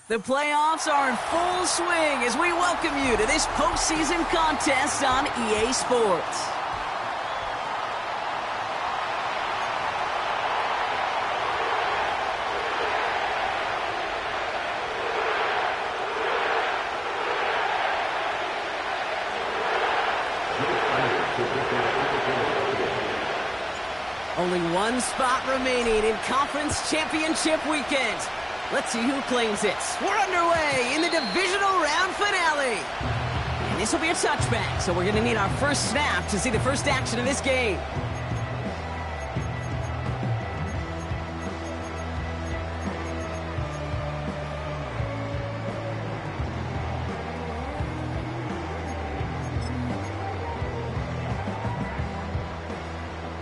The playoffs are in full swing as we welcome you to this postseason contest on EA Sports. Only one spot remaining in Conference Championship Weekend. Let's see who claims it. We're underway in the divisional round finale. And this will be a touchback, so we're going to need our first snap to see the first action of this game.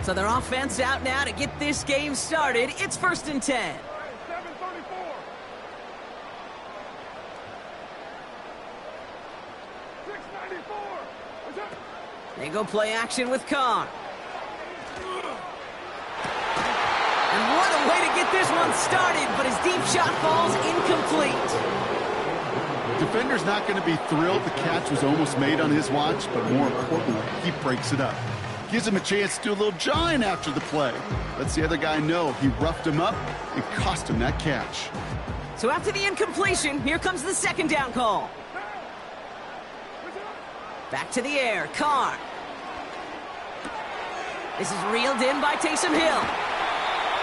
So their offense out now to get this game started. It's 1st and 10. They go play action with Carr. And what a way to get this one started, but his deep shot falls incomplete. Defender's not going to be thrilled the catch was almost made on his watch, but more importantly, he breaks it up. Gives him a chance to do a little jawing after the play. Lets the other guy know he roughed him up and cost him that catch. So after the incompletion, here comes the second down call. Back to the air, Carr. This is reeled in by Taysom Hill.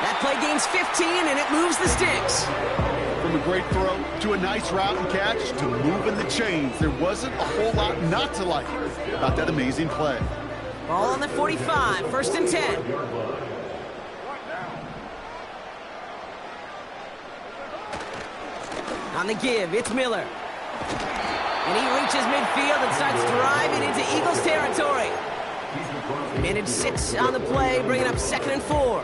That play gains 15, and it moves the sticks. From a great throw to a nice route and catch to moving the chains, there wasn't a whole lot not to like about that amazing play. Ball on the 45, 1st and 10. On the give, it's Miller. And he reaches midfield and starts driving into Eagles territory. Managed 6 on the play, bringing up 2nd and 4.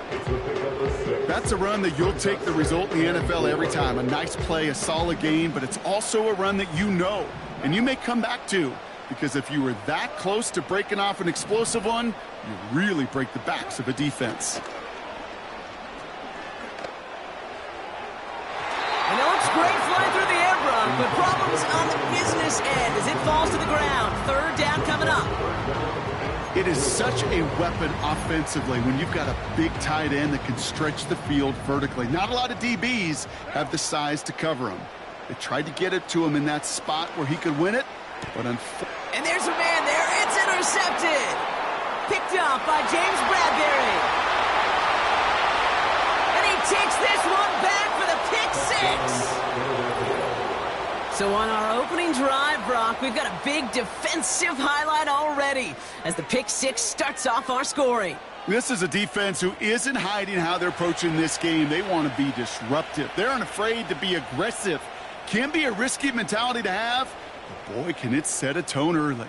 That's a run that you'll take the result in the NFL every time. A nice play, a solid game, but it's also a run that you know, and you may come back to. Because if you were that close to breaking off an explosive one, you really break the backs of a defense. And it looks great flying through the air, Brock, but problems on the business end as it falls to the ground. 3rd down coming up. It is such a weapon offensively when you've got a big tight end that can stretch the field vertically. Not a lot of DBs have the size to cover him. They tried to get it to him in that spot where he could win it, but and there's a man there. It's intercepted. Picked up by James Bradbury. And he takes this one back for the pick 6. So on our opening drive, Brock, we've got a big defensive highlight already as the pick 6 starts off our scoring. This is a defense who isn't hiding how they're approaching this game. They want to be disruptive. They aren't afraid to be aggressive. Can be a risky mentality to have. Boy, can it set a tone early.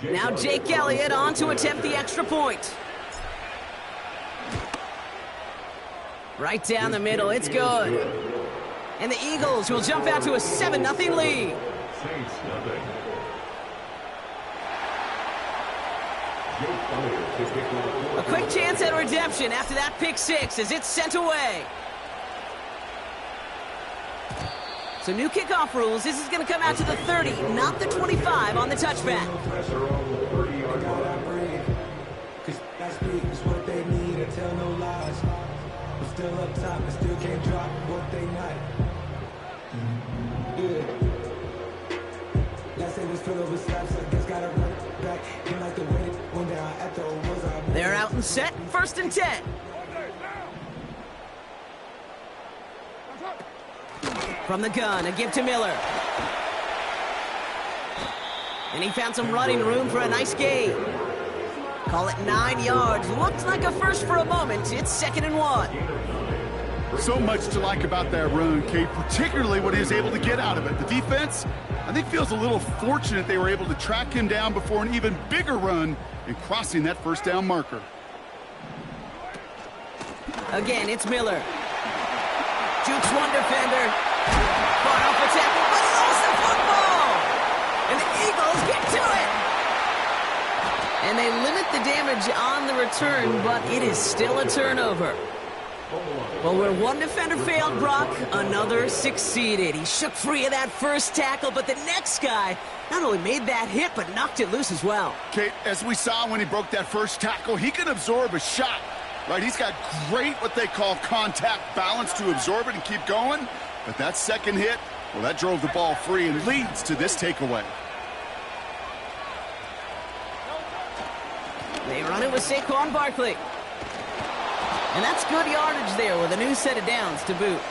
Now Jake Elliott on to attempt the extra point. Right down the middle, it's good. And the Eagles will jump out to a 7-0 lead. A quick chance at redemption after that pick 6 as it's sent away. So new kickoff rules. This is going to come out to the 30, not the 25 on the touchback. They're out and set. 1st and 10. From the gun, a give to Miller. And he found some running room for a nice gain. Call it 9 yards. Looked like a first for a moment. It's 2nd and 1. So much to like about that run, Kate, particularly what he was able to get out of it. The defense, I think, feels a little fortunate they were able to track him down before an even bigger run and crossing that 1st down marker. Again, it's Miller. Jukes one defender. Far off a tackle, but he lost the football! And the Eagles get to it! And they limit the damage on the return, but it is still a turnover. Well, where one defender failed, Brock, another succeeded. He shook free of that first tackle, but the next guy not only made that hit, but knocked it loose as well. Kate, as we saw when he broke that first tackle, he can absorb a shot, right? He's got great, what they call contact balance to absorb it and keep going. But that second hit, well, that drove the ball free and leads to this takeaway. They run it with Saquon Barkley. And that's good yardage there with a new set of downs to boot.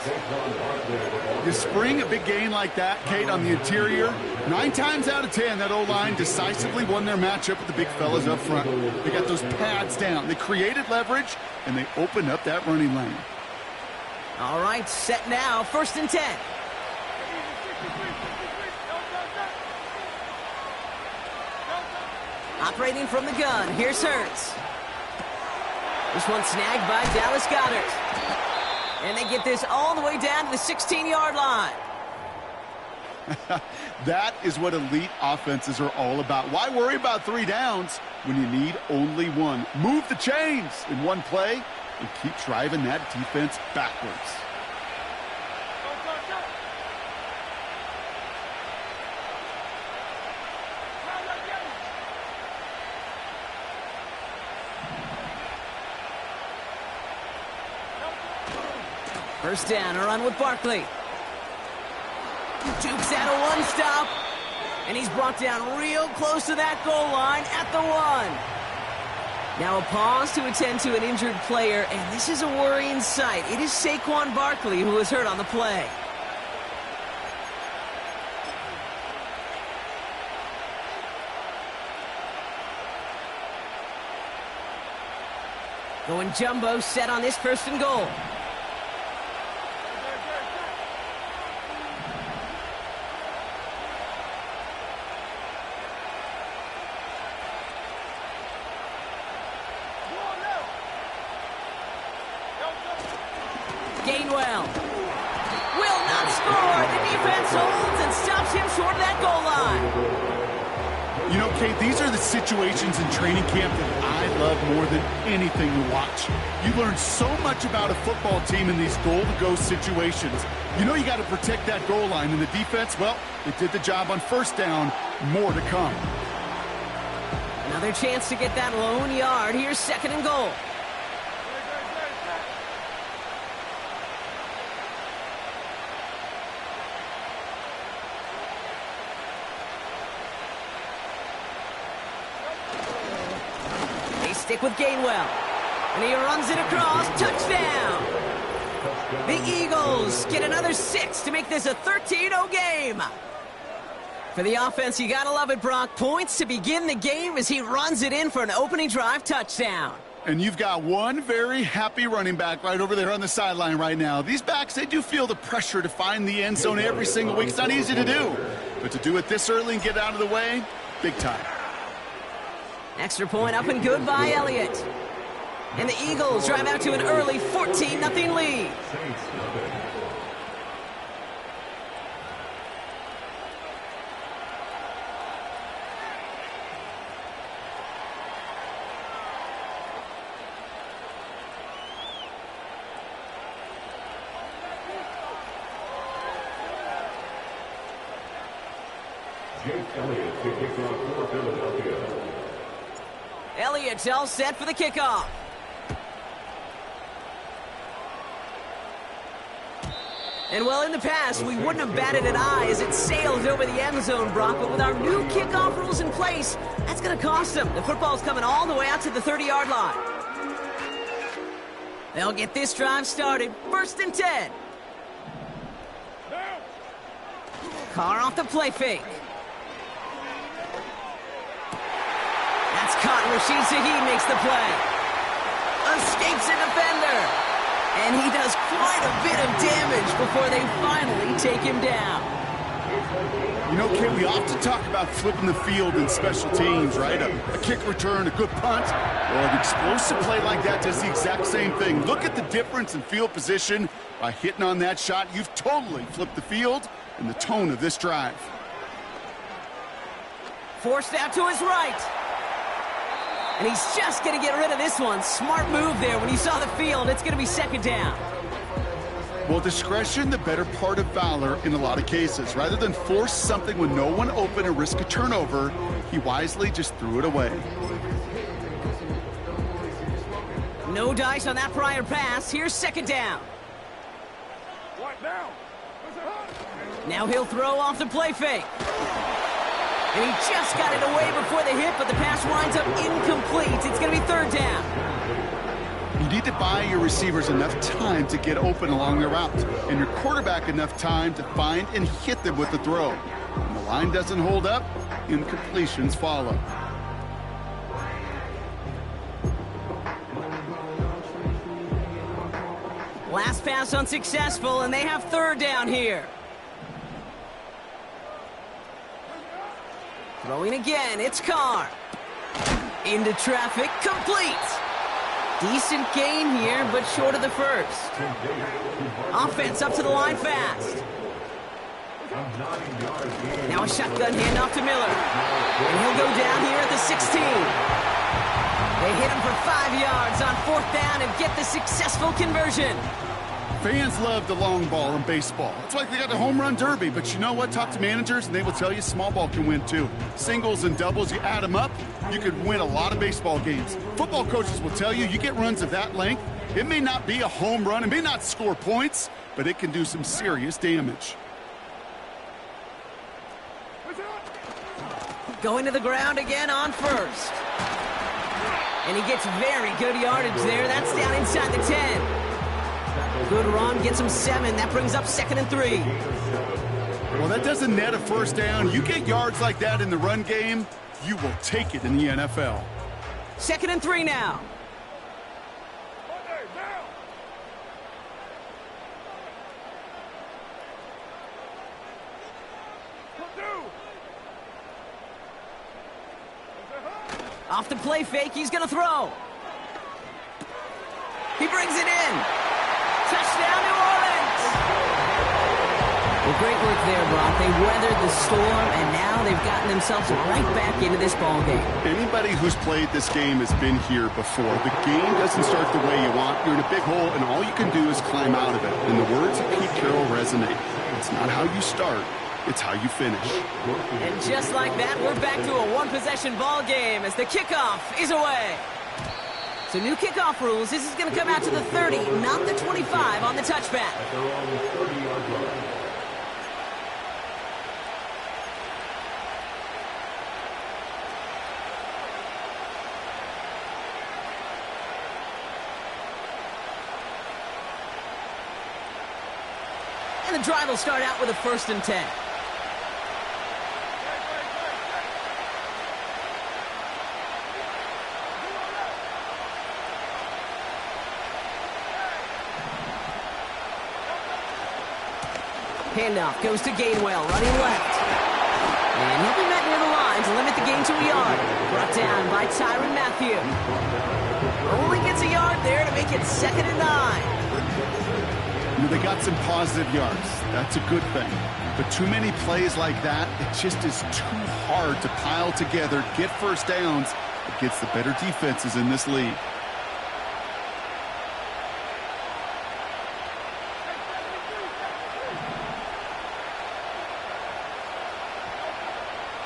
You spring a big gain like that, Kate, on the interior, 9 times out of 10, that O-line decisively won their matchup with the big fellas up front. They got those pads down. They created leverage, and they opened up that running lane. All right, set now, 1st and 10. Operating from the gun, here's Hurts. This one snagged by Dallas Goedert. And they get this all the way down to the 16-yard line. That is what elite offenses are all about. Why worry about 3 downs when you need only 1? Move the chains in one play and keep driving that defense backwards. First down, a run with Barkley. Jukes out a one-stop. And he's brought down real close to that goal line at the 1. Now a pause to attend to an injured player, and this is a worrying sight. It is Saquon Barkley who was hurt on the play. Going jumbo set on this 1st and goal. Gainwell will not score. The defense holds and stops him short of that goal line. You know, Kate, these are the situations in training camp that I love more than anything to watch. You learn so much about a football team in these goal-to-go situations. You know you got to protect that goal line, and the defense, well, they did the job on 1st down. More to come. Another chance to get that lone yard. Here's 2nd and goal. Stick with Gainwell. And he runs it across. Touchdown! The Eagles get another 6 to make this a 13-0 game. For the offense, you gotta love it, Brock. Points to begin the game as he runs it in for an opening drive touchdown. And you've got one very happy running back right over there on the sideline right now. These backs, they do feel the pressure to find the end zone every single week. It's not easy to do. But to do it this early and get out of the way, big time. Extra point up and good by Elliott. And the Eagles drive out to an early 14-0 lead. Elliott's all set for the kickoff. And well, in the past, we wouldn't have batted an eye as it sails over the end zone, Brock. But with our new kickoff rules in place, that's going to cost them. The football's coming all the way out to the 30-yard line. They'll get this drive started. 1st and 10. Carr off the play fake. That's caught. Rashid Shaheed makes the play. Escapes a defender. And he does quite a bit of damage before they finally take him down. You know, Kit, we often talk about flipping the field in special teams, right? A kick return, a good punt. Well, an explosive play like that does the exact same thing. Look at the difference in field position. By hitting on that shot, you've totally flipped the field and the tone of this drive. Forced out to his right. And he's just going to get rid of this one. Smart move there when he saw the field. It's going to be second down. Well, discretion, the better part of valor in a lot of cases. Rather than force something with no one open and risk a turnover, he wisely just threw it away. No dice on that prior pass. Here's second down. Now he'll throw off the play fake. And he just got it away before the hit, but the pass winds up incomplete. It's going to be third down. You need to buy your receivers enough time to get open along their route, and your quarterback enough time to find and hit them with the throw. When the line doesn't hold up, incompletions follow. Last pass unsuccessful, and they have third down here. Throwing again, it's Carr. Into traffic, complete. Decent gain here, but short of the first. Offense up to the line fast. Now a shotgun handoff to Miller. And he'll go down here at the 16. They hit him for 5 yards on fourth down and get the successful conversion. Fans love the long ball in baseball. It's like they got the home run derby, but you know what? Talk to managers, and they will tell you small ball can win too. Singles and doubles, you add them up, you could win a lot of baseball games. Football coaches will tell you, you get runs of that length, it may not be a home run, it may not score points, but it can do some serious damage. Going to the ground again on first. And he gets very good yardage there. That's down inside the 10. Good run, gets him 7. That brings up 2nd and 3. Well, that doesn't net a first down. You get yards like that in the run game, you will take it in the NFL. 2nd and 3 now. Off the play fake, he's going to throw. He brings it in. Touchdown, New Orleans! Well, great work there, Brock. They weathered the storm, and now they've gotten themselves right back into this ball game. Anybody who's played this game has been here before. The game doesn't start the way you want. You're in a big hole, and all you can do is climb out of it. And the words of Pete Carroll resonate. It's not how you start, it's how you finish. And just like that, we're back to a one-possession ball game as the kickoff is away. So new kickoff rules. This is going to come out to the 30, not the 25 on the touchback. And the drive will start out with a 1st and 10. Handoff goes to Gainwell, running left. And he'll be met near the line to limit the gain to a yard. Brought down by Tyrann Mathieu. Only gets a yard there to make it 2nd and 9. You know, they got some positive yards. That's a good thing. But too many plays like that, it just is too hard to pile together, get first downs against the better defenses in this league.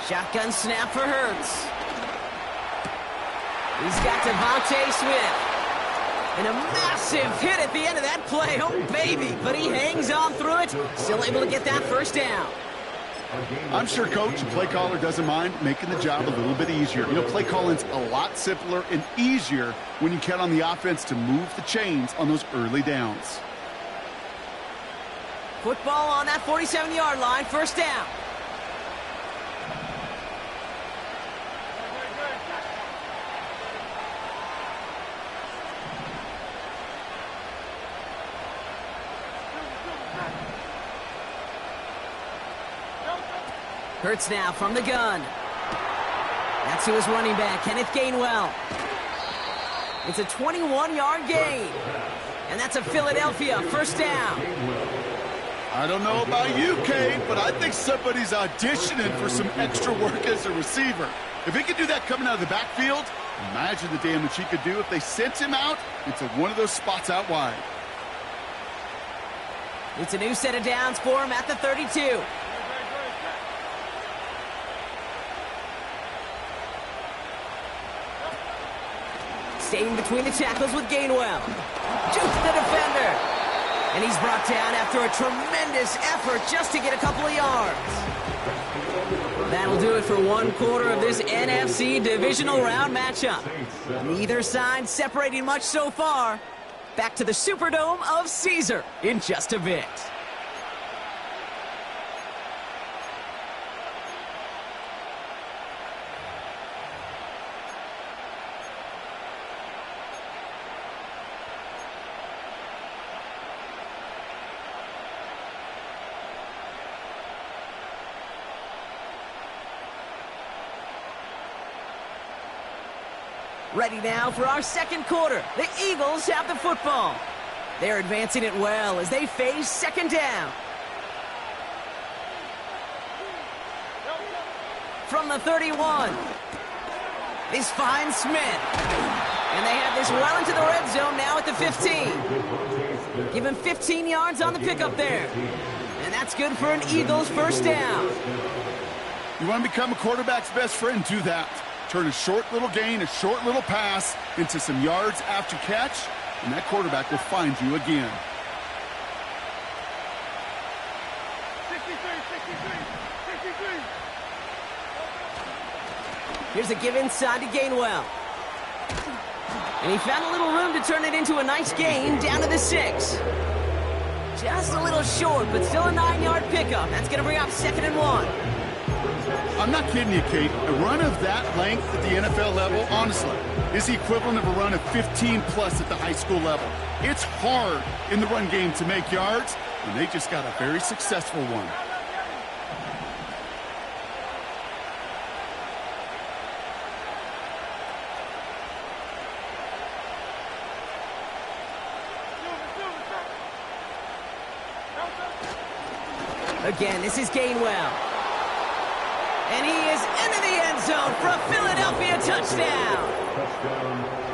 Shotgun snap for Hurts. He's got Devontae Smith. And a massive hit at the end of that play. Oh, baby. But he hangs on through it. Still able to get that first down. I'm sure coach and play caller doesn't mind making the job a little bit easier. You know, play calling's a lot simpler and easier when you count on the offense to move the chains on those early downs. Football on that 47-yard line. First down. Hurts now from the gun. That's to his running back, Kenneth Gainwell. It's a 21-yard gain. And that's a Philadelphia first down. I don't know about you, Kate, but I think somebody's auditioning for some extra work as a receiver. If he can do that coming out of the backfield, Imagine the damage he could do if they sent him out into one of those spots out wide. It's a new set of downs for him at the 32. Staying between the tackles with Gainwell. Jukes the defender. And he's brought down after a tremendous effort just to get a couple of yards. That'll do it for one quarter of this NFC divisional round matchup. Neither side separating much so far. Back to the Superdome of Caesar in just a bit. Ready now for our second quarter. The Eagles have the football. They're advancing it well as they face second down. From the 31. This finds Smith. And they have this well into the red zone now at the 15. Give him 15 yards on the pickup there. And that's good for an Eagles first down. You want to become a quarterback's best friend, do that. Turn a short little gain, a short little pass into some yards after catch, and that quarterback will find you again. 63. Here's a give inside to Gainwell. And he found a little room to turn it into a nice gain down to the 6. Just a little short, but still a 9-yard pickup. That's going to bring up 2nd and 1. I'm not kidding you, Kate. A run of that length at the NFL level, honestly, is the equivalent of a run of 15-plus at the high school level. It's hard in the run game to make yards, and they just got a very successful one. Again, this is Gainwell. And he is into the end zone for a Philadelphia touchdown.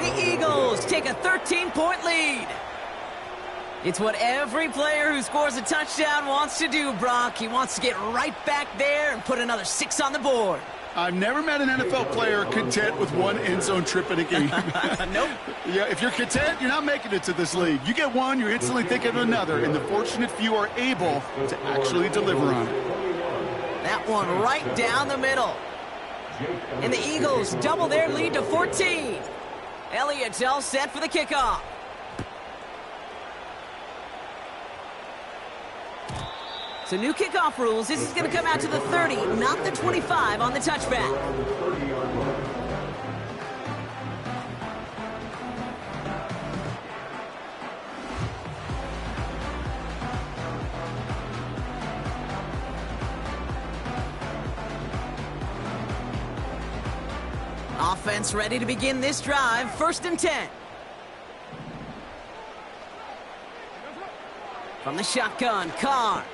The Eagles take a 13-point lead. It's what every player who scores a touchdown wants to do, Brock. He wants to get right back there and put another 6 on the board. I've never met an NFL player content with one end zone trip in a game. Nope. Yeah, if you're content, you're not making it to this league. You get one, you're instantly thinking of another, and the fortunate few are able to actually deliver on it. That one right down the middle. And the Eagles double their lead to 14. Elliott's all set for the kickoff. So new kickoff rules. This is going to come out to the 30, not the 25 on the touchback. Offense ready to begin this drive. 1st and 10. From the shotgun, Carr.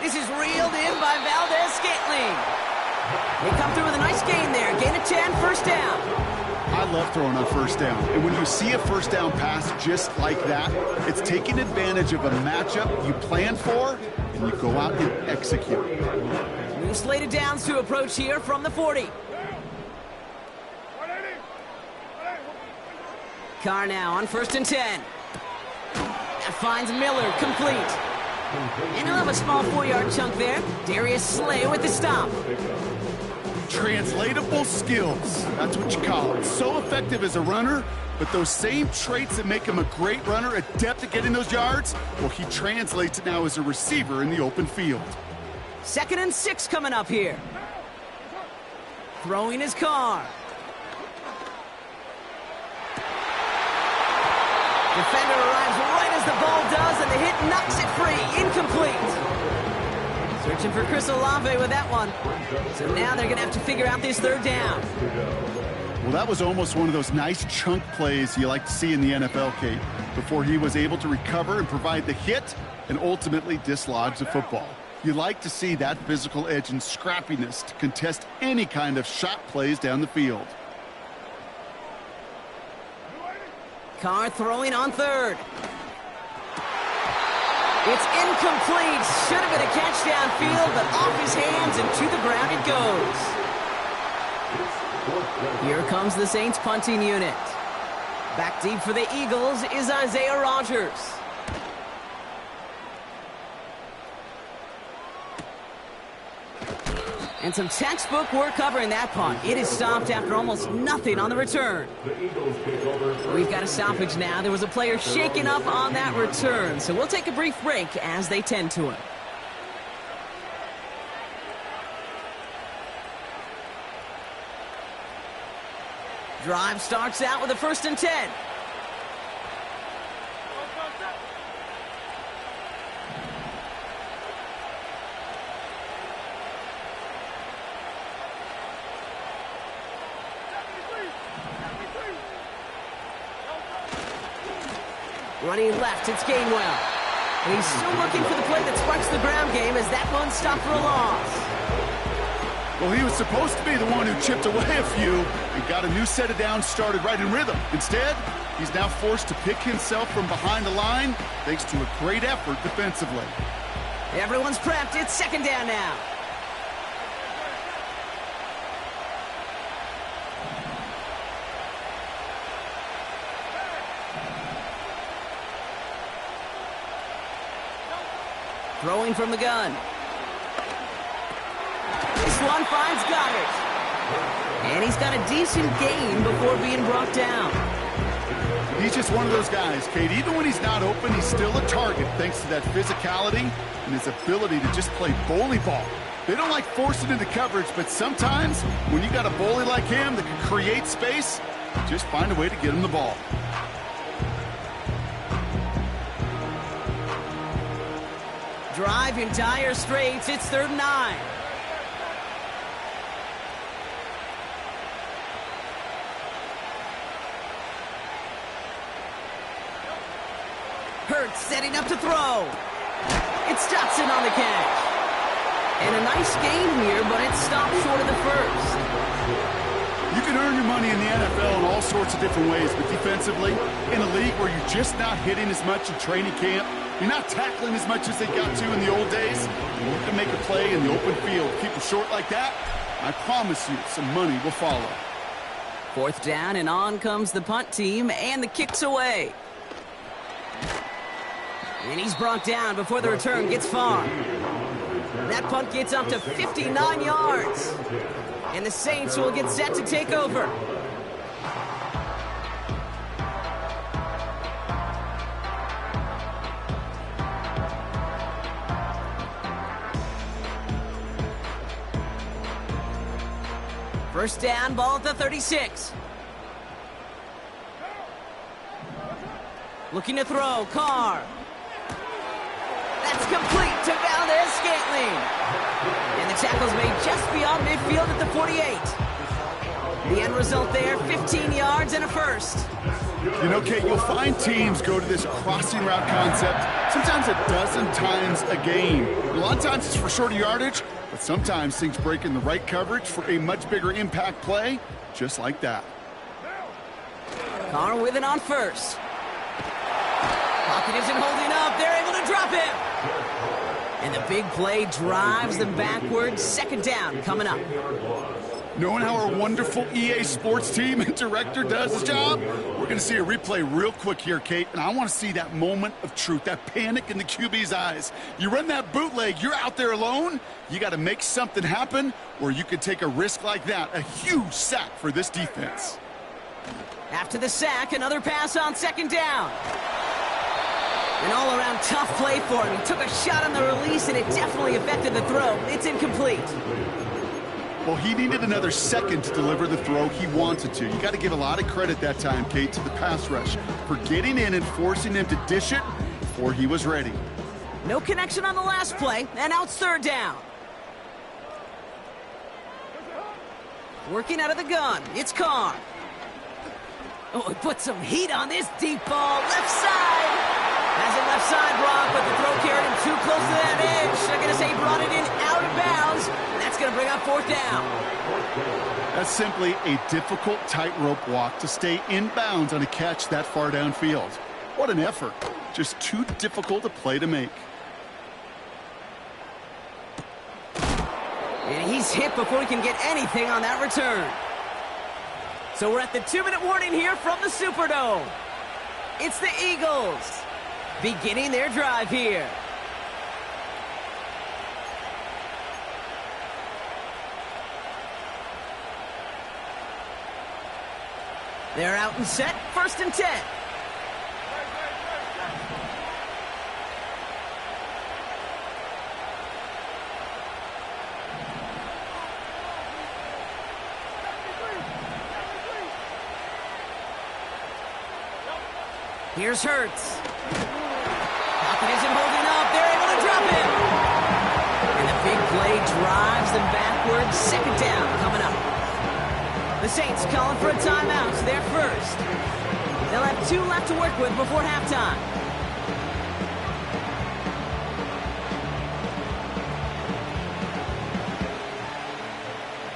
This is reeled in by Valdez-Scantling. They come through with a nice gain there. Gain of 10, 1st down. I love throwing on 1st down. And when you see a 1st down pass just like that, it's taking advantage of a matchup you plan for, and you go out and execute. New slate of downs to approach here from the 40. Carr now on 1st and 10. That finds Miller, complete. And he'll have a small 4-yard chunk there. Darius Slay with the stop. Translatable skills. That's what you call it. So effective as a runner, but those same traits that make him a great runner, adept at getting those yards, well, he translates it now as a receiver in the open field. 2nd and 6 coming up here. Throwing his Carr. Defender arrives right as the ball does, and the hit knocks it free. Incomplete. Searching for Chris Olave with that one. So now they're going to have to figure out this 3rd down. Well, that was almost one of those nice chunk plays you like to see in the NFL, Kate, before he was able to recover and provide the hit and ultimately dislodge the football. You like to see that physical edge and scrappiness to contest any kind of shot plays down the field. Carr throwing on third. It's incomplete. Should have been a catch downfield, but off his hands and to the ground it goes. Here comes the Saints punting unit. Back deep for the Eagles is Isaiah Rodgers. And some textbook work covering that punt. It is stopped after almost nothing on the return. We've got a stoppage now. There was a player shaken up on that return, so we'll take a brief break as they tend to him. Drive starts out with a 1st and 10. Running left, it's Gainwell. And he's still looking for the play that sparks the ground game as that one stopped for a loss. Well, he was supposed to be the one who chipped away a few and got a new set of downs started right in rhythm. Instead, he's now forced to pick himself from behind the line thanks to a great effort defensively. Everyone's prepped. It's 2nd down now. Throwing from the gun. This one finds Goddard. And he's got a decent gain before being brought down. He's just one of those guys, Kate. Even when he's not open, he's still a target thanks to that physicality and his ability to just play bully ball. They don't like forcing into coverage, but sometimes when you got a bully like him that can create space, just find a way to get him the ball. Drive in dire straits. It's 3rd and 9. Hurts setting up to throw. It's Dotson on the catch. And a nice gain here, but it stopped short of the 1st. You can earn your money in the NFL in all sorts of different ways, but defensively, in a league where you're just not hitting as much in training camp, you're not tackling as much as they got to in the old days, you look to make a play in the open field. Keep it short like that, I promise you some money will follow. 4th down, and on comes the punt team, and the kick's away. And he's brought down before the return gets far. That punt gets up to 59 yards. And the Saints will get set to take over. First down, ball at the 36. Looking to throw, Carr. That's complete to Valdez-Scantling. And the tackle's made just beyond midfield at the 48. The end result there, 15 yards and a 1st. You know, Kate, you'll find teams go to this crossing route concept sometimes a dozen times a game. A lot of times it's for shorter yardage, but sometimes things break in the right coverage for a much bigger impact play, just like that. Carr with it on 1st. Pocket isn't holding up. They're able to drop him. And the big play drives them backwards. 2nd down coming up. Knowing how our wonderful EA Sports team and director does his job, we're going to see a replay real quick here, Kate, and I want to see that moment of truth, that panic in the QB's eyes. You run that bootleg, you're out there alone, you got to make something happen, or you could take a risk like that, a huge sack for this defense. After the sack, another pass on 2nd down. An all-around tough play for him. He took a shot on the release, and it definitely affected the throw. It's incomplete. Well, he needed another second to deliver the throw he wanted to. You got to give a lot of credit that time, Kate, to the pass rush for getting in and forcing him to dish it before he was ready. No connection on the last play, and now it's 3rd down. Working out of the gun, it's Carr. Oh, he put some heat on this deep ball, left side. Has a left side block, but the throw carried him too close to that edge. They're going to say he brought it in out of bounds. That's going to bring up 4th down. That's simply a difficult tightrope walk to stay in bounds on a catch that far downfield. What an effort. Just too difficult a play to make. And he's hit before he can get anything on that return. So we're at the 2-minute warning here from the Superdome. It's the Eagles beginning their drive here. They're out and set, 1st and 10. Here's Hurts. Pocket isn't holding up. They're able to drop him. And the big play drives them backwards. 2nd down coming up. The Saints calling for a timeout. So they're first. They'll have 2 left to work with before halftime.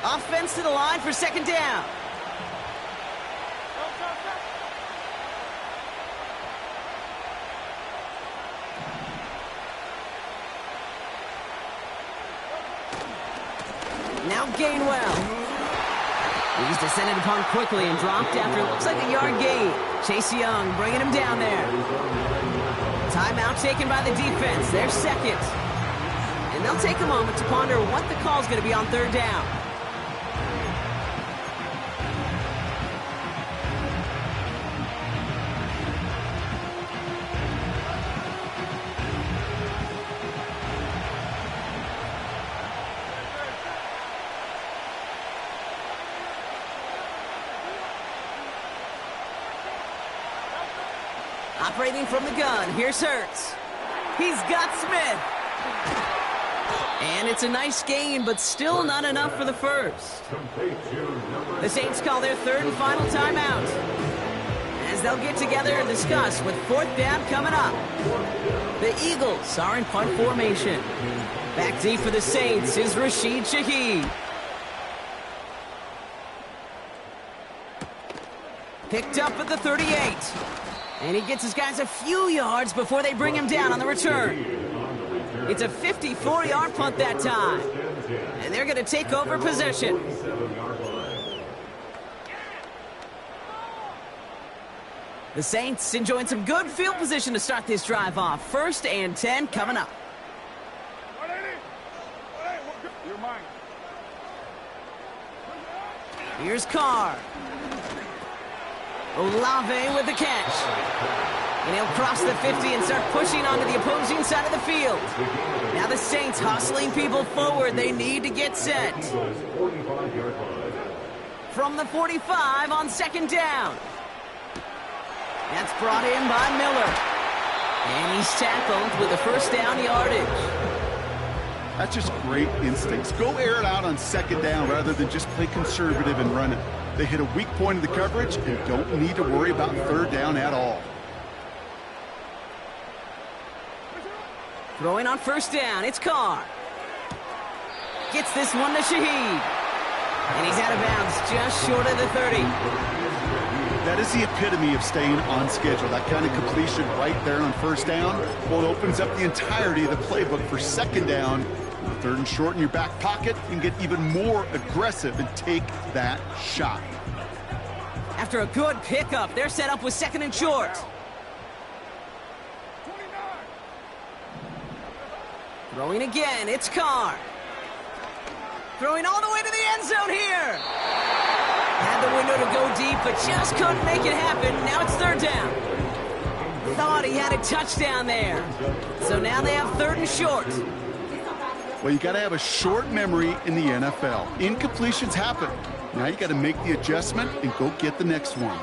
Offense to the line for 2nd down. Now Gainwell. He's descended upon quickly and dropped after it looks like a yard gain. Chase Young bringing him down there. Timeout taken by the defense. They're second. And they'll take a moment to ponder what the call's going to be on 3rd down. Operating from the gun, here's Hurts. He's got Smith. And it's a nice gain, but still not enough for the first. The Saints call their 3rd and final timeout, as they'll get together and discuss with 4th down coming up. The Eagles are in punt formation. Back deep for the Saints is Rashid Shaheed. Picked up at the 38. And he gets his guys a few yards before they bring him down on the return. It's a 54-yard punt that time. And they're going to take over possession. The Saints enjoying some good field position to start this drive off. 1st and 10 coming up. Here's Carr. Olave with the catch. And he'll cross the 50 and start pushing onto the opposing side of the field. Now the Saints hustling people forward. They need to get set. From the 45 on 2nd down. That's brought in by Miller. And he's tackled with the 1st down yardage. That's just great instincts. Go air it out on 2nd down rather than just play conservative and run it. They hit a weak point of the coverage and don't need to worry about 3rd down at all. Throwing on 1st down, it's Carr. Gets this one to Shaheed. And he's out of bounds just short of the 30. That is the epitome of staying on schedule. That kind of completion right there on 1st down, well, it opens up the entirety of the playbook for 2nd down. 3rd and short in your back pocket, you can get even more aggressive and take that shot. After a good pickup, they're set up with 2nd and short. Throwing again, it's Carr. Throwing all the way to the end zone here. Had the window to go deep, but just couldn't make it happen. Now it's 3rd down. Thought he had a touchdown there. So now they have 3rd and short. Well, you got to have a short memory in the NFL. Incompletions happen. Now you got to make the adjustment and go get the next one.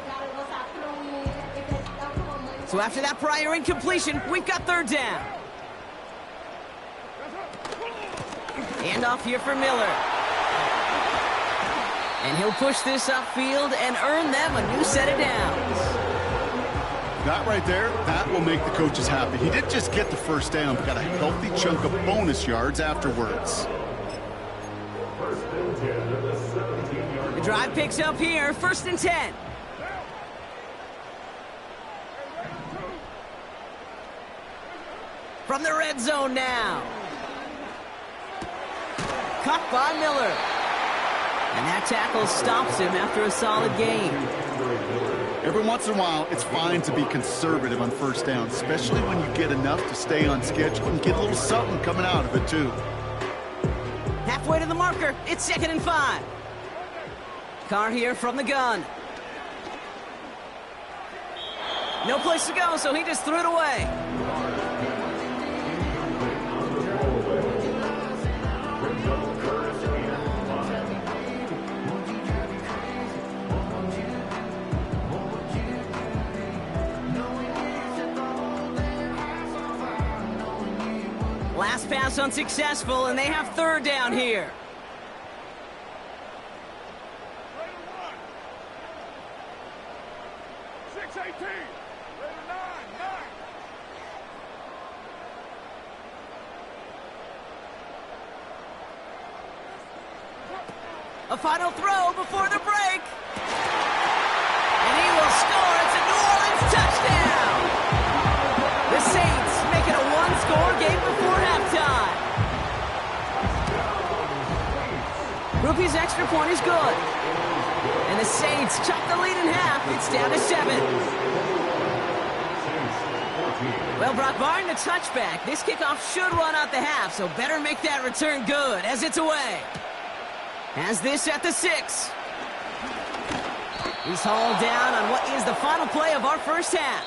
So after that prior incompletion, we've got 3rd down. Handoff here for Miller. And he'll push this upfield and earn them a new set of downs. That right there, that will make the coaches happy. He didn't just get the 1st down, but got a healthy chunk of bonus yards afterwards. The drive picks up here, 1st and 10. From the red zone now. Caught by Miller. And that tackle stops him after a solid gain. Every once in a while, it's fine to be conservative on 1st down, especially when you get enough to stay on schedule and get a little something coming out of it, too. Halfway to the marker, it's 2nd and 5. Carr here from the gun. No place to go, so he just threw it away. Last pass unsuccessful, and they have 3rd down here. A final throw before the break. And he will score. It's a New Orleans touchdown. The Saints make it a one-score game before halftime. Rupi's extra point is good. And the Saints chop the lead in half. It's down to 7. Well, Brock, barring the touchback, this kickoff should run out the half, so better make that return good as it's away. Has this at the 6. He's hauled down on what is the final play of our first half.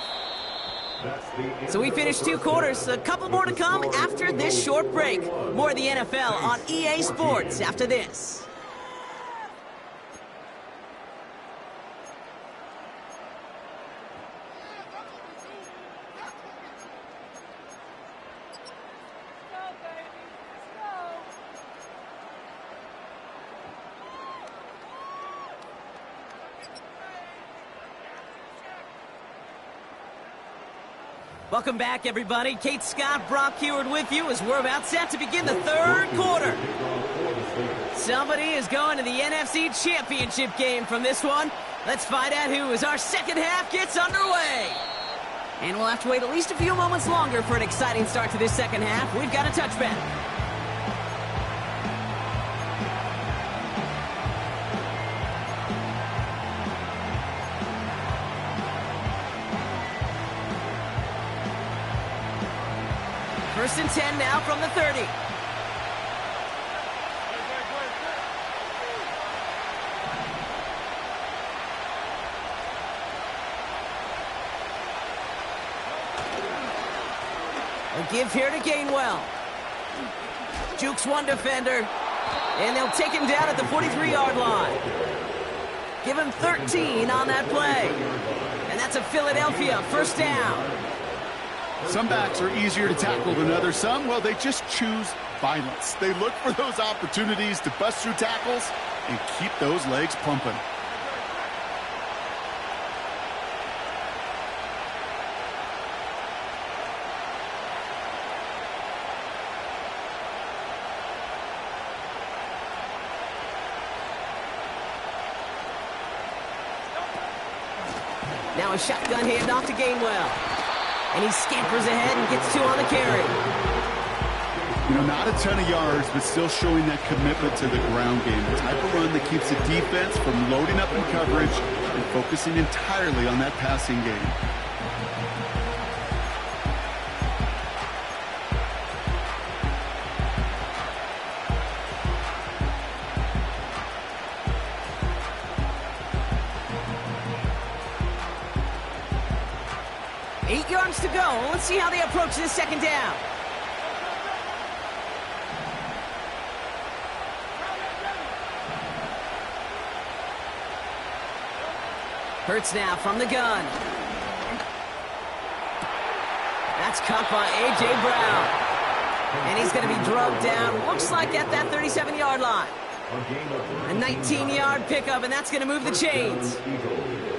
So we finished 2 quarters. A couple more to come after this short break. More of the NFL on EA Sports after this. Welcome back, everybody. Kate Scott, Brock Heward with you as we're about set to begin the 3rd quarter. Somebody is going to the NFC Championship game from this one. Let's find out who as our second half gets underway. And we'll have to wait at least a few moments longer for an exciting start to this second half. We've got a touchback. First and 10 now from the 30. A give here to Gainwell. Jukes one defender, and they'll take him down at the 43-yard line. Give him 13 on that play. And that's a Philadelphia 1st down. Some backs are easier to tackle than others. Some, well, they just choose violence. They look for those opportunities to bust through tackles and keep those legs pumping. Now a shotgun handoff to Gainwell. And he scampers ahead and gets 2 on the carry. You know, not a ton of yards, but still showing that commitment to the ground game. The type of run that keeps the defense from loading up in coverage and focusing entirely on that passing game. To go. Let's see how they approach this second down. Hurts now from the gun. That's caught by A.J. Brown. And he's going to be drugged down. Looks like at that 37-yard line. A 19-yard pickup, and that's going to move the chains.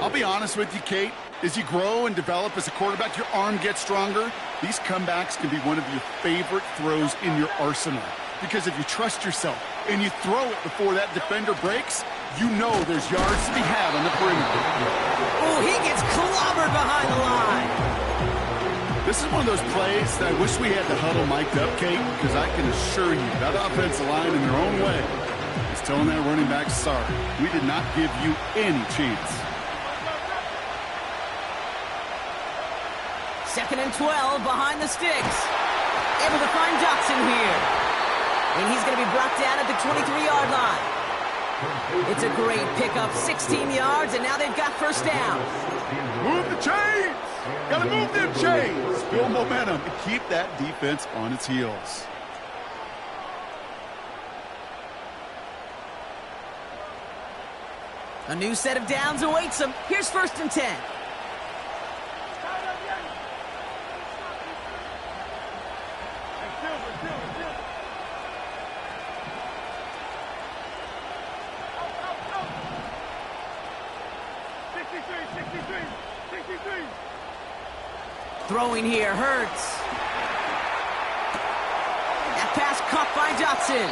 I'll be honest with you, Kate. As you grow and develop as a quarterback, your arm gets stronger. These comebacks can be one of your favorite throws in your arsenal. Because if you trust yourself and you throw it before that defender breaks, you know there's yards to be had on the perimeter. Oh, he gets clobbered behind the line. This is one of those plays that I wish we had the huddle mic'd up, Kate, because I can assure you that offensive line in their own way is telling that running back, sorry, we did not give you any chance. 2nd and 12 behind the sticks. Able to find Dotson here. And he's going to be brought down at the 23-yard line. It's a great pickup, 16 yards, and now they've got first down. Move the chains! Gotta move them chains! Build momentum and keep that defense on its heels. A new set of downs awaits them. Here's 1st and 10. Throwing here hurts. That pass caught by Dotson.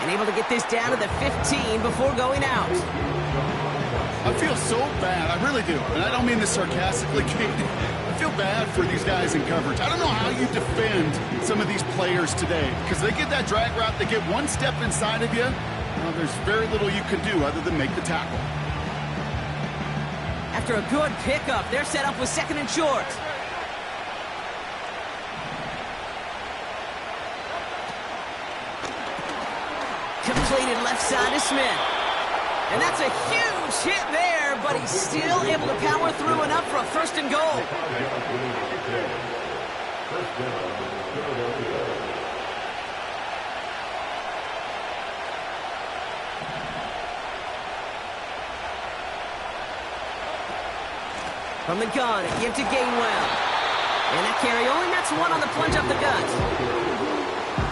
And able to get this down to the 15 before going out. I feel so bad, I really do. And I don't mean this sarcastically, Kate. I feel bad for these guys in coverage. I don't know how you defend some of these players today. Because they get that drag route, they get one step inside of you. Well, there's very little you can do other than make the tackle. After a good pickup, they're set up with 2nd and short. Completed left side to Smith. And that's a huge hit there, but he's still able to power through enough for a 1st and goal. From the gun, a give to Gainwell. And that carry only nets one on the plunge up the gut.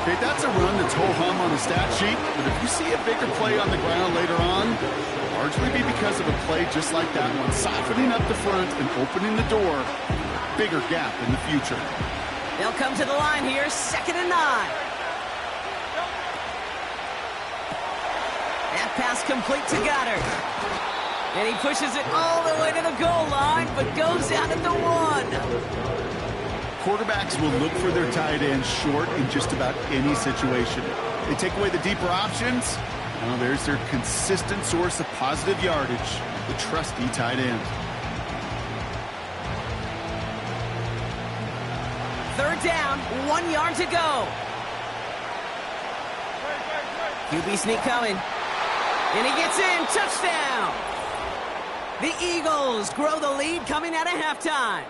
Okay, that's a run that's ho-hum on the stat sheet, but if you see a bigger play on the ground later on, it'll largely be because of a play just like that one, softening up the front and opening the door, bigger gap in the future. They'll come to the line here, 2nd and 9. That pass complete to Goddard. And he pushes it all the way to the goal line, but goes out at the 1. Quarterbacks will look for their tight end short in just about any situation. They take away the deeper options. Well, there's their consistent source of positive yardage, the trusty tight end. 3rd down, 1 yard to go. QB sneak coming. And he gets in, touchdown. The Eagles grow the lead coming out of halftime.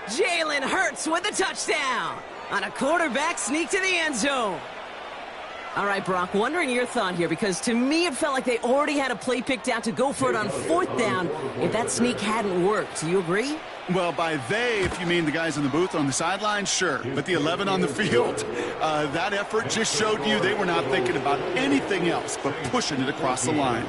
Jalen Hurts with a touchdown on a quarterback sneak to the end zone. All right, Brock, wondering your thought here, because to me it felt like they already had a play picked out to go for it on 4th down if that sneak hadn't worked. Do you agree? Well, by they, if you mean the guys in the booth on the sideline, sure. But the 11 on the field, that effort just showed you they were not thinking about anything else but pushing it across the line.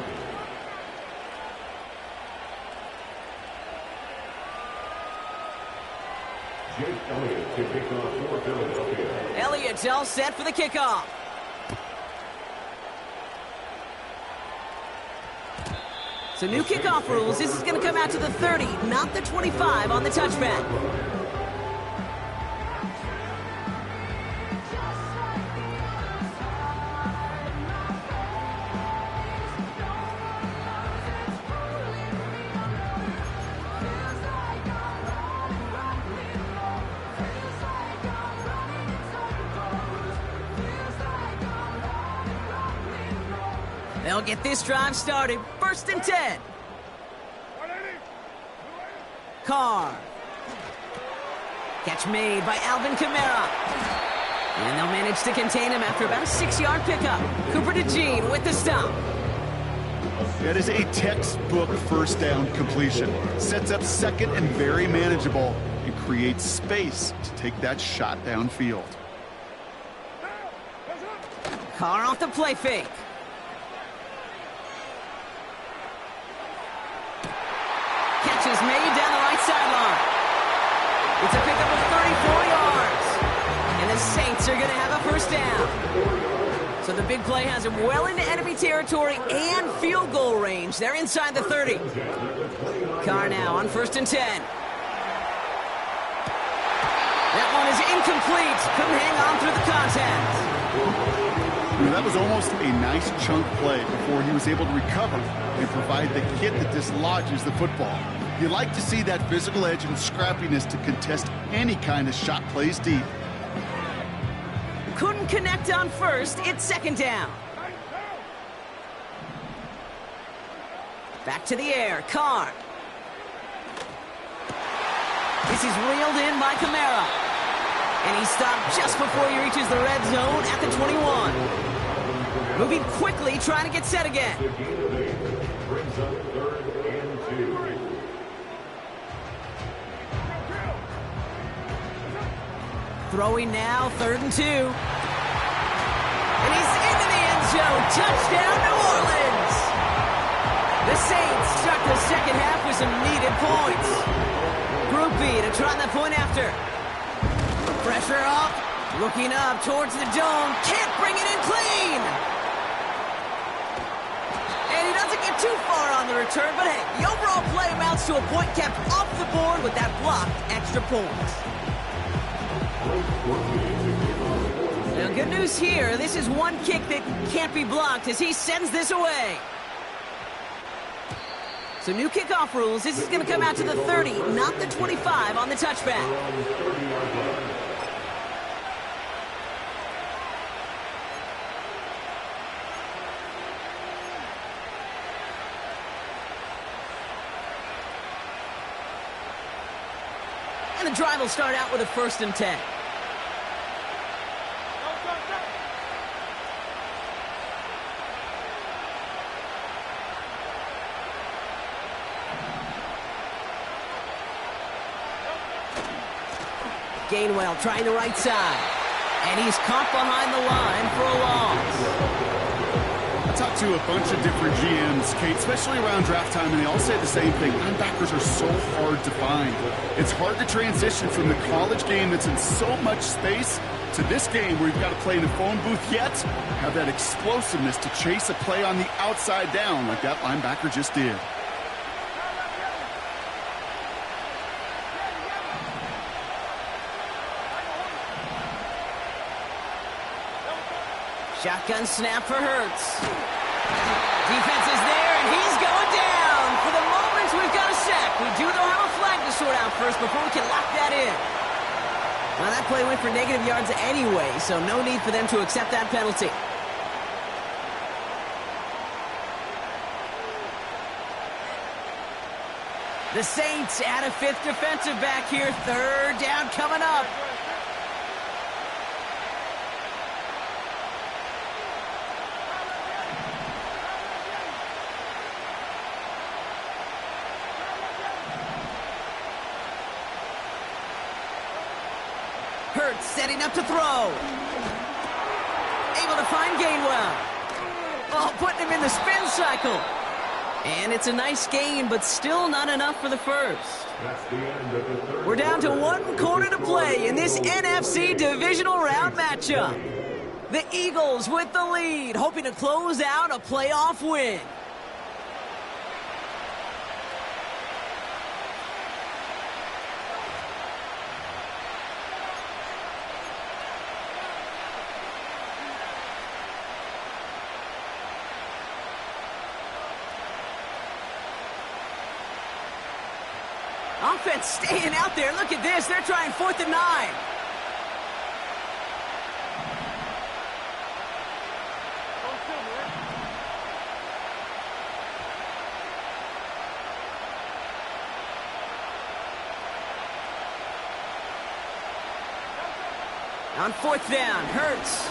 Elliott's all set for the kickoff. So new kickoff rules. This is going to come out to the 30, not the 25 on the touchback. They'll get this drive started. 1st and 10. Carr. Catch made by Alvin Kamara. And they'll manage to contain him after about a 6-yard pickup. Cooper DeJean with the stop. That is a textbook 1st down completion. Sets up 2nd and very manageable and creates space to take that shot downfield. Carr off the play fake. Catch is made down the right sideline. It's a pickup of 34 yards. And the Saints are going to have a 1st down. So the big play has him well into enemy territory and field goal range. They're inside the 30. Carr now on 1st and 10. That one is incomplete. Couldn't hang on through the contact. That was almost a nice chunk play before he was able to recover and provide the hit that dislodges the football. You like to see that physical edge and scrappiness to contest any kind of shot plays deep. Couldn't connect on 1st. It's 2nd down. Back to the air. Carr. This is reeled in by Kamara. And he stopped just before he reaches the red zone at the 21. Moving quickly, trying to get set again. Brings up 3rd and 2. Throwing now, 3rd and 2. And he's into the end zone. Touchdown, New Orleans. The Saints start the second half with some needed points. Group B to try that point after. Pressure up. Looking up towards the dome. Can't bring it in clean. And he doesn't get too far on the return, but hey, the overall play amounts to a point kept off the board with that blocked extra point. Now, good news here. This is one kick that can't be blocked as he sends this away. So new kickoff rules. This is going to come out to the 30, not the 25 on the touchback. And the drive will start out with a 1st and 10. Gainwell trying the right side. And he's caught behind the line for a loss. I talked to a bunch of different GMs, Kate, especially around draft time, and they all say the same thing. Linebackers are so hard to find. It's hard to transition from the college game that's in so much space to this game where you've got to play in a phone booth, yet have that explosiveness to chase a play on the outside down like that linebacker just did. Shotgun snap for Hurts. Defense is there, and he's going down. For the moment, we've got a sack. We do, though, have a flag to sort out first before we can lock that in. Well, that play went for negative yards anyway, so no need for them to accept that penalty. The Saints add a 5th defensive back here. 3rd down coming up. Hurts setting up to throw. Able to find Gainwell. Oh, putting him in the spin cycle. And it's a nice gain, but still not enough for the first. That's the end of the 3rd. We're down to 1 quarter to play in this NFC divisional round matchup. The Eagles with the lead, hoping to close out a playoff win. Offense staying out there. Look at this. They're trying 4th and 9. On 4th down, Hurts.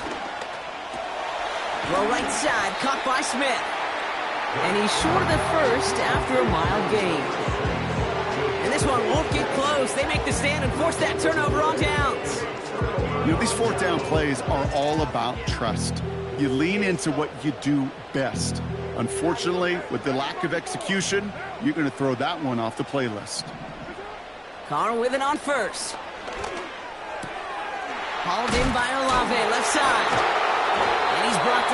Throw right side, caught by Smith. And he's short of the first after a mild gain. And this one won't get close. They make the stand and force that turnover on downs. You know, these 4th down plays are all about trust. You lean into what you do best. Unfortunately, with the lack of execution, you're going to throw that one off the playlist. Carr with it on 1st. Hauled in by Olave, left side. And he's brought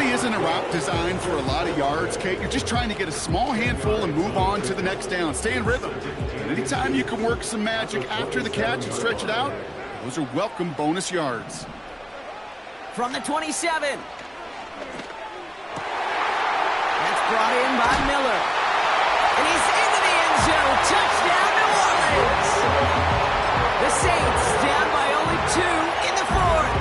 really isn't a route designed for a lot of yards, Kate. You're just trying to get a small handful and move on to the next down. Stay in rhythm. And anytime you can work some magic after the catch and stretch it out, those are welcome bonus yards. From the 27. That's brought in by Miller. And he's into the end zone. Touchdown, New Orleans. The Saints down by only 2 in the fourth.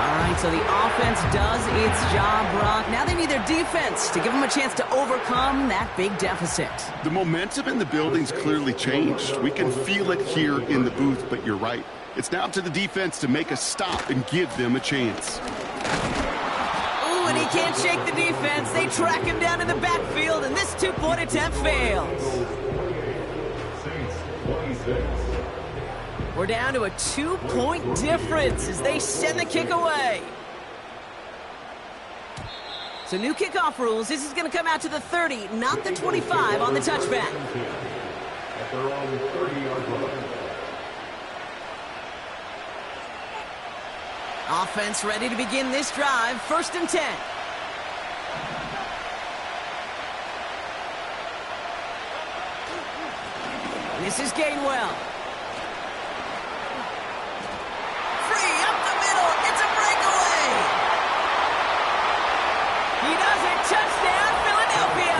All right, so the offense does its job, Brock. Now they need their defense to give them a chance to overcome that big deficit. The momentum in the building's clearly changed. We can feel it here in the booth, but you're right. It's now to the defense to make a stop and give them a chance. Ooh, and he can't shake the defense. They track him down in the backfield, and this two-point attempt fails. Saints 26. We're down to a 2-point difference as they send the kick away. So new kickoff rules. This is going to come out to the 30, not the 25 on the touchback. At their own 30-yard line. Offense ready to begin this drive. 1st and 10. This is Gainwell. Free up the middle. It's a breakaway. He does it. Touchdown, Philadelphia.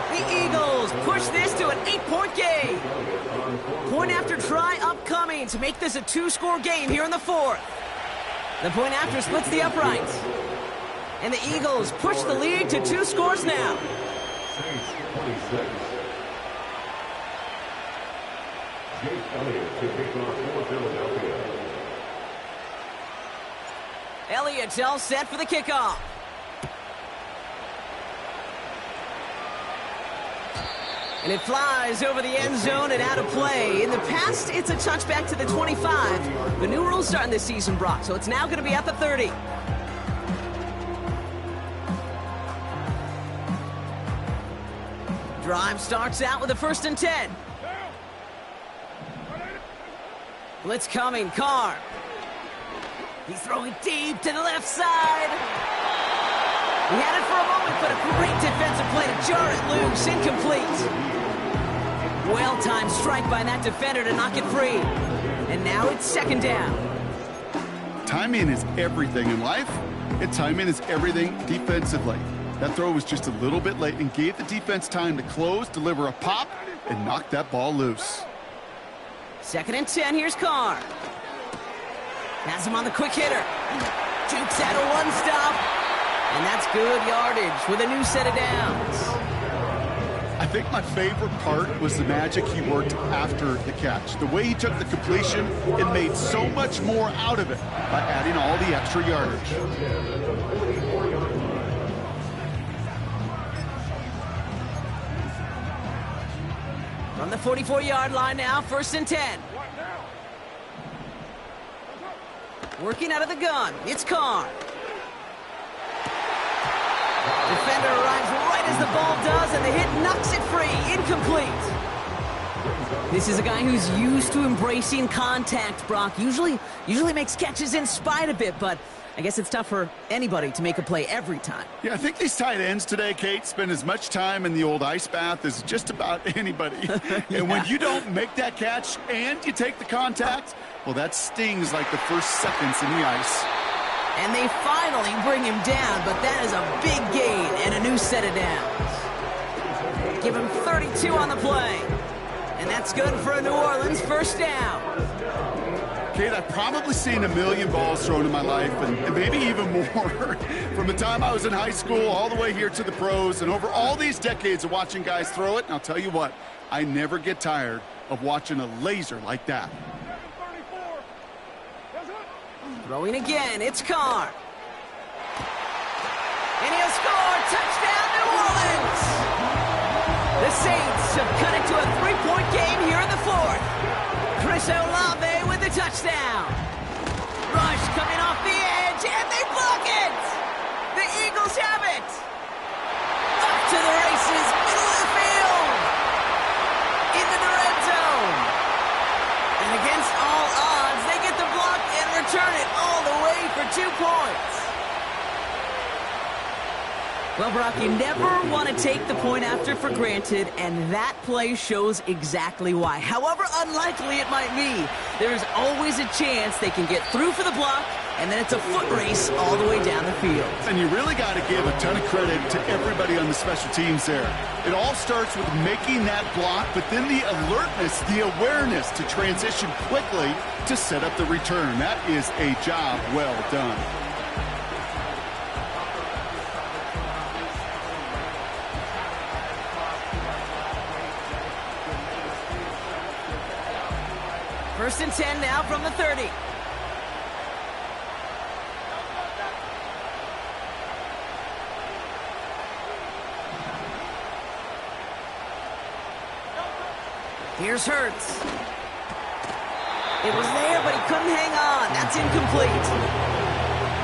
The Eagles push this to an 8-point game. Point after try upcoming to make this a 2-score game here in the fourth. The point after splits the uprights. And the Eagles push the lead to 2 scores now. Saints 26. Jake Elliott to kick off for Philadelphia. Elliott's all set for the kickoff. And it flies over the end zone and out of play. In the past, it's a touchback to the 25. The new rules starting this season, Brock, so it's now going to be at the 30. Drive starts out with a 1st and 10. Blitz coming, Carr. He's throwing deep to the left side. He had it for a moment, but a great defensive play to jar it loose, incomplete. Well-timed strike by that defender to knock it free. And now it's 2nd down. Timing is everything in life, and timing is everything defensively. That throw was just a little bit late and gave the defense time to close, deliver a pop, and knock that ball loose. 2nd and 10, here's Carr. Has him on the quick hitter. Jukes out a one-stop. And that's good yardage with a new set of downs. I think my favorite part was the magic he worked after the catch. The way he took the completion and made so much more out of it by adding all the extra yardage. From the 44-yard line now, 1st and 10. Working out of the gun, it's Carr. Defender arrives right as the ball does, and the hit knocks it free. Incomplete. This is a guy who's used to embracing contact, Brock. Usually makes catches in spite of it, but I guess it's tough for anybody to make a play every time. Yeah, I think these tight ends today, Kate, spend as much time in the old ice bath as just about anybody. Yeah. And when you don't make that catch and you take the contact, well, that stings like the first seconds in the ice. And they finally bring him down, but that is a big gain and a new set of downs. Give him 32 on the play. And that's good for a New Orleans 1st down. Kate, I've probably seen a million balls thrown in my life, and maybe even more, from the time I was in high school all the way here to the pros, and over all these decades of watching guys throw it. And I'll tell you what, I never get tired of watching a laser like that. Throwing again, it's Carr. And he'll score. Touchdown, New Orleans. The Saints have cut it to a 3-point game here in the fourth. Chris Olave with the touchdown. Rush coming off the edge, and they block it. The Eagles have it. Up to the races, middle of the field. Into the red zone. And against all odds, they get the block and return it all the way for 2 points. Well, Brock, you never want to take the point after for granted, and that play shows exactly why. However unlikely it might be, there's always a chance they can get through for the block, and then it's a foot race all the way down the field. And you really got to give a ton of credit to everybody on the special teams there. It all starts with making that block, but then the alertness, the awareness to transition quickly to set up the return. That is a job well done. First and 10 now from the 30. Here's Hurts. It was there, but he couldn't hang on. That's incomplete.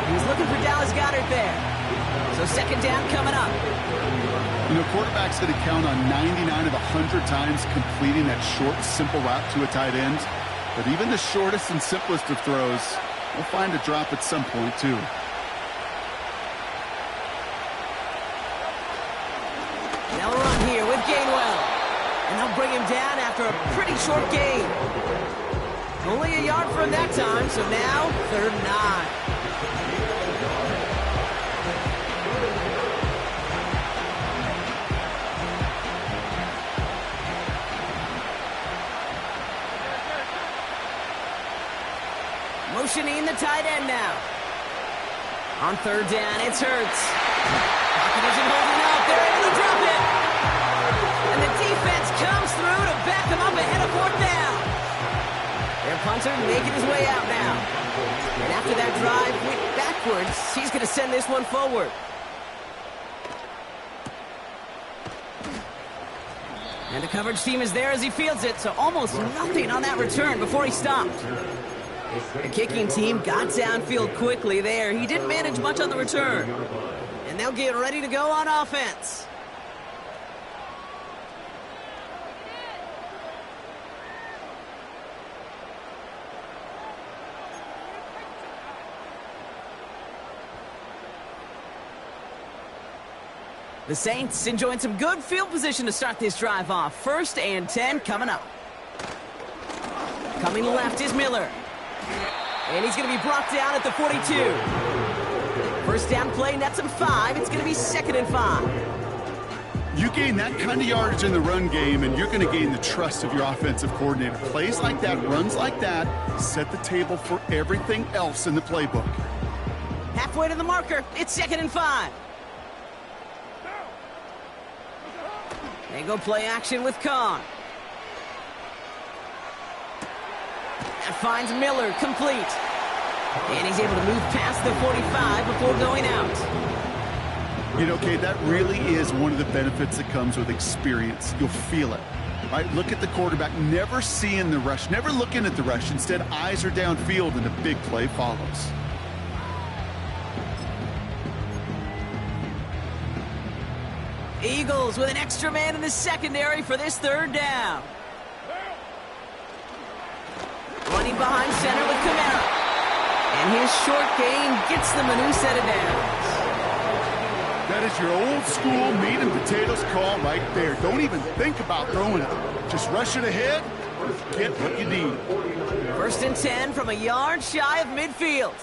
He was looking for Dallas Goedert there. So second down coming up. You know, quarterback's going to count on 99 of 100 times completing that short, simple route to a tight end. But even the shortest and simplest of throws will find a drop at some point, too. They'll run here with Gainwell. And they'll bring him down after a pretty short gain. Only a yard for him that time, so now 3rd and 9. Motioning the tight end now. On 3rd down, it's Hurts. Pocket isn't holding up. They're able to drop it. And the defense comes through to back him up ahead of 4th down. Their punter making his way out now. And after that drive went backwards, he's going to send this one forward. And the coverage team is there as he fields it, so almost nothing on that return before he stopped. The kicking team got downfield quickly there. He didn't manage much on the return. And they'll get ready to go on offense. The Saints enjoying some good field position to start this drive off. 1st and 10 coming up. Coming left is Miller. And he's going to be brought down at the 42. First down play, nets him 5. It's going to be 2nd and 5. You gain that kind of yardage in the run game, and you're going to gain the trust of your offensive coordinator. Plays like that, runs like that, set the table for everything else in the playbook. Halfway to the marker. It's 2nd and 5. They go play action with Khan. That finds Miller complete. And he's able to move past the 45 before going out. You know, Kate, that really is one of the benefits that comes with experience. You'll feel it. Right? Look at the quarterback, never seeing the rush, never looking at the rush. Instead, eyes are downfield, and a big play follows. Eagles with an extra man in the secondary for this 3rd down. Running behind center with Kamara. And his short gain gets them a new set of downs. That is your old school meat and potatoes call right there. Don't even think about throwing it. Just rush it ahead, get what you need. 1st and 10 from a yard shy of midfield.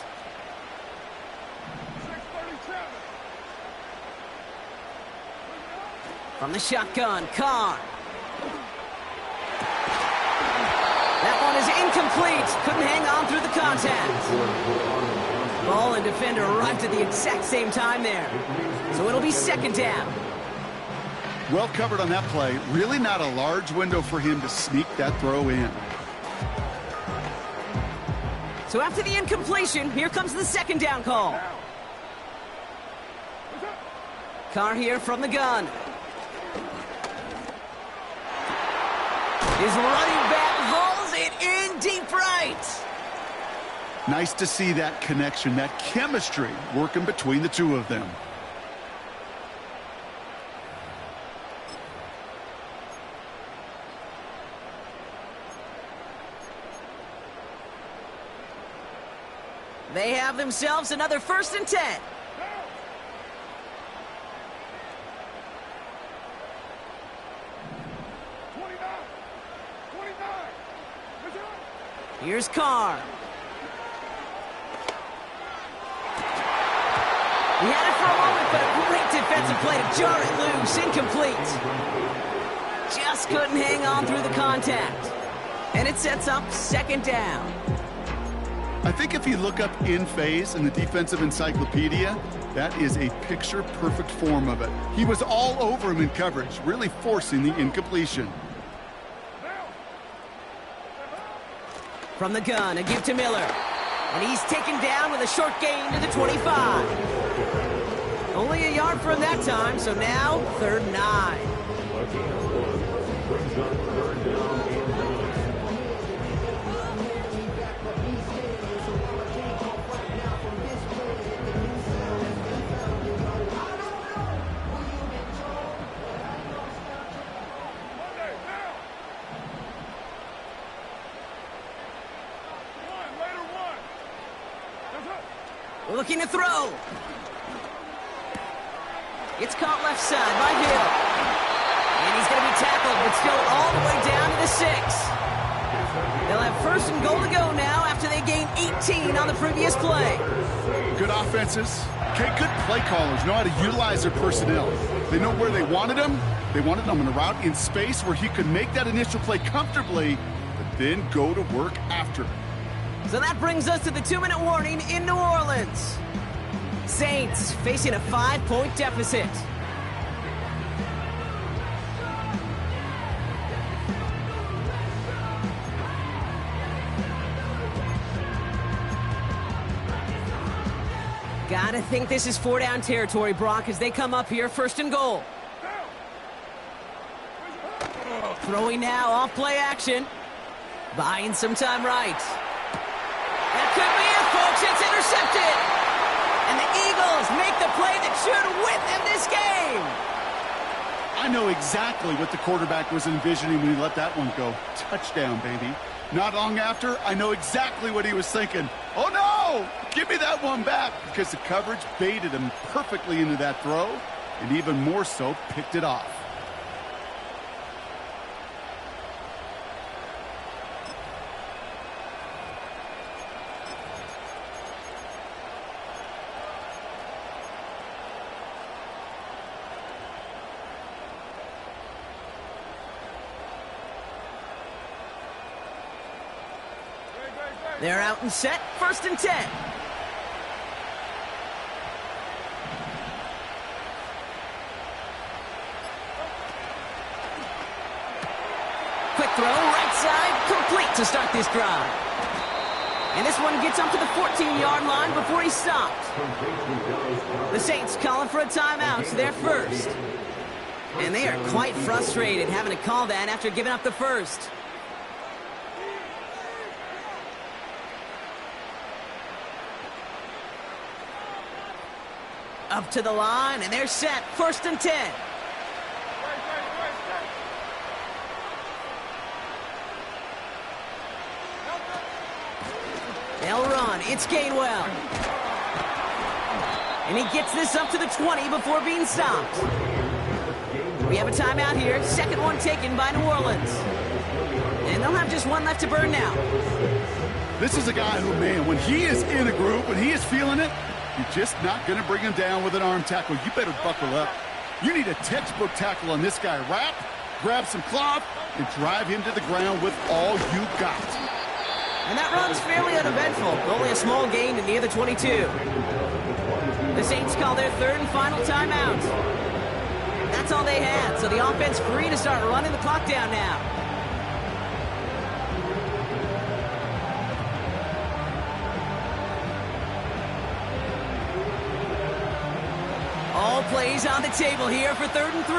From the shotgun, Carr. That one is incomplete. Couldn't hang on through the contact. Ball and defender arrived at the exact same time there. So it'll be 2nd down. Well covered on that play. Really not a large window for him to sneak that throw in. So after the incompletion, here comes the 2nd down call. Carr here from the gun. His running back hauls it in deep right. Nice to see that connection, that chemistry working between the two of them. They have themselves another 1st and 10. Here's Carr. He had it for a moment, but a great defensive play to jar it loose. Incomplete. Just couldn't hang on through the contact. And it sets up second down. I think if you look up in phase in the defensive encyclopedia, that is a picture-perfect form of it. He was all over him in coverage, really forcing the incompletion. From the gun, a give to Miller. And he's taken down with a short gain to the 25. Only a yard from that time, so now 3rd and 9. Brings up 3rd down and 9. Looking to throw. It's caught left side by Hill. And he's going to be tackled, but still all the way down to the 6. They'll have 1st and goal to go now after they gained 18 on the previous play. Good offenses. Okay, good play callers know how to utilize their personnel. They know where they wanted him. They wanted him on a route in space where he could make that initial play comfortably, but then go to work after it. So that brings us to the 2-minute warning in New Orleans. Saints facing a 5-point deficit. Gotta think this is 4-down territory, Brock, as they come up here 1st and goal. Throwing now off play action. Buying some time right. That could be it, folks. It's intercepted. And the Eagles make the play that should win them this game. I know exactly what the quarterback was envisioning when he let that one go. Touchdown, baby. Not long after, I know exactly what he was thinking. Oh, no! Give me that one back, because the coverage baited him perfectly into that throw, and even more so, picked it off. They're out and set, 1st and 10. Quick throw, right side, complete to start this drive. And this one gets up to the 14-yard line before he's stopped. The Saints calling for a timeout, so they're 1st. And they are quite frustrated having to call that after giving up the 1st. Up to the line, and they're set. 1st and 10. They'll run. It's Gainwell. And he gets this up to the 20 before being stopped. We have a timeout here. 2nd one taken by New Orleans. And they'll have just one left to burn now. This is a guy who, man, when he is in a groove, when he is feeling it, you're just not going to bring him down with an arm tackle. You better buckle up. You need a textbook tackle on this guy. Wrap, grab some cloth, and drive him to the ground with all you got. And that run's fairly uneventful. Only a small gain to near the 22. The Saints call their 3rd and final timeout. That's all they had, so the offense free to start running the clock down now. All plays on the table here for 3rd and 3.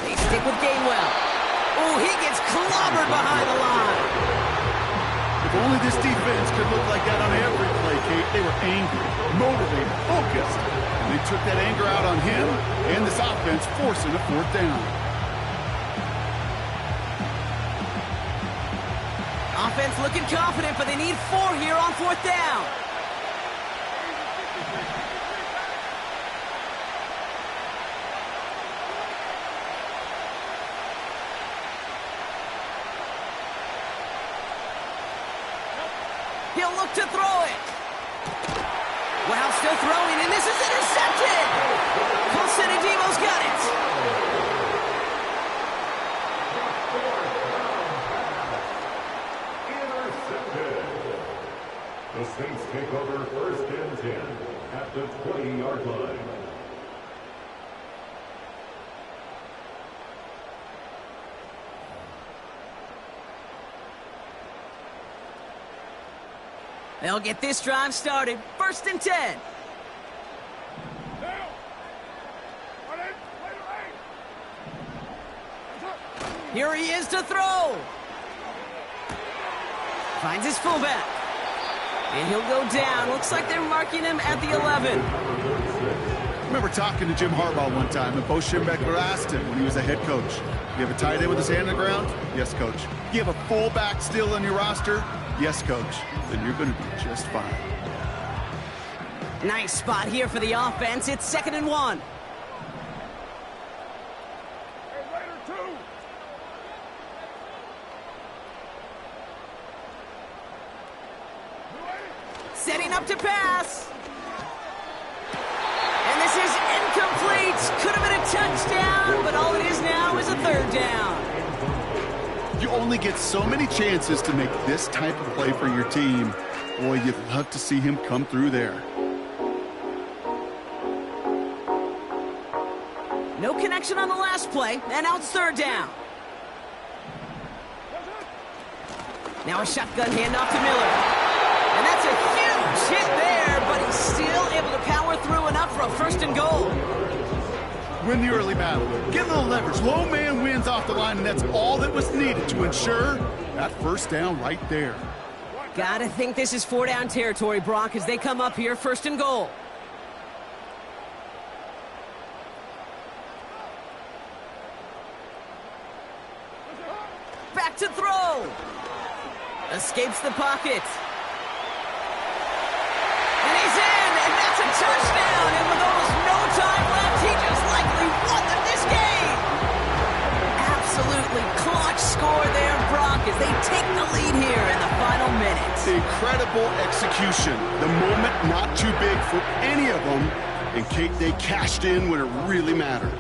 They stick with Gainwell. Oh, he gets clobbered behind the line. If only this defense could look like that on every play, Kate. They were angry, motivated, focused. And they took that anger out on him and this offense, forcing a 4th down. Offense Offense looking confident, but they need 4 here on 4th down. He'll look to throw it. Wow, still throwing, and this is intercepted. Colson Adebo's got it. Intercepted. The Saints take over 1st and 10 at the 20-yard line. They'll get this drive started. 1st and 10. Here he is to throw. Finds his fullback. And he'll go down. Looks like they're marking him at the 11. I remember talking to Jim Harbaugh one time, and Bo Schembechler asked him when he was a head coach, you have a tight end with his hand on the ground? Yes, coach. You have a fullback still on your roster? Yes, coach. Then you're going to be just fine. Nice spot here for the offense. It's 2nd and 1. Setting up to pass. And this is incomplete. Could have been a touchdown, but all it is now is a 3rd down. You only get so many chances to make this type of play for your team. Boy, you'd love to see him come through there. No connection on the last play, and now it's 3rd down. Now a shotgun handoff to Miller. And that's a huge hit there, but he's still able to power through enough for a 1st and goal. Win the early battle. Get a little leverage. Low man wins off the line, and that's all that was needed to ensure that 1st down right there. Gotta think this is 4 down territory, Brock, as they come up here, 1st and goal. Back to throw. Escapes the pocket. And he's in, and that's a touchdown. And with almost no time left, he just likely won them this game. Absolutely clutch score there, Brock, as they take the lead here in the final minutes. Incredible execution. The moment not too big for any of them. And Kate, they cashed in when it really mattered.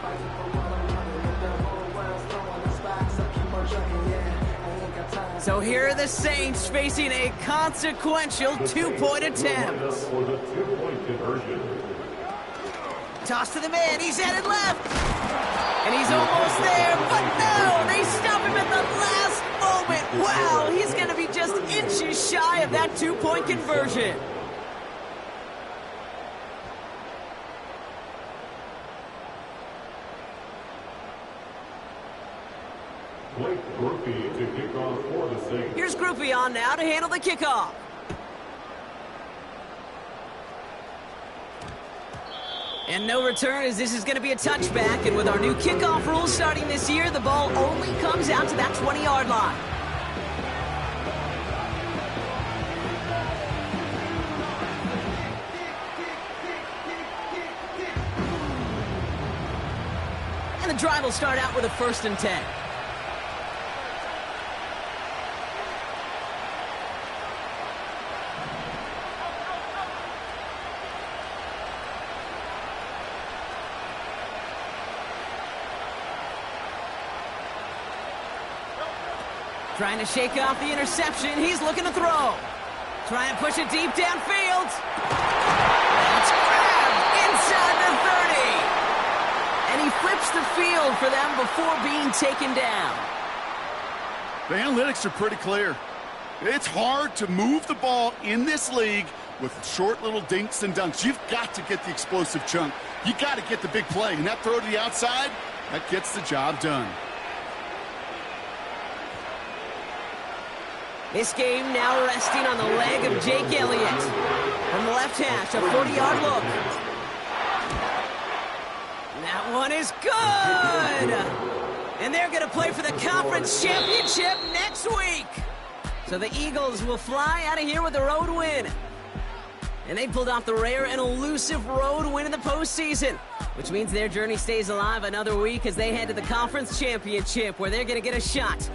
So here are the Saints facing a consequential 2-point attempt. For the 2-point conversion. Toss to the man, he's headed left. And he's almost there, but no, they stop him at the last moment. Wow, he's going to be just inches shy of that 2-point conversion. To kick off for the Saints. Here's Groupie on now to handle the kickoff. And no return, as this is going to be a touchback. And with our new kickoff rules starting this year, the ball only comes out to that 20-yard line. And the drive will start out with a 1st and 10. Trying to shake off the interception. He's looking to throw. Trying to push it deep downfield. It's grabbed inside the 30. And he flips the field for them before being taken down. The analytics are pretty clear. It's hard to move the ball in this league with short little dinks and dunks. You've got to get the explosive chunk. You got to get the big play. And that throw to the outside, that gets the job done. This game now resting on the leg of Jake Elliott. From the left hash, a 40-yard look. That one is good! And they're going to play for the conference championship next week. So the Eagles will fly out of here with a road win. And they pulled off the rare and elusive road win in the postseason, which means their journey stays alive another week as they head to the conference championship, where they're going to get a shot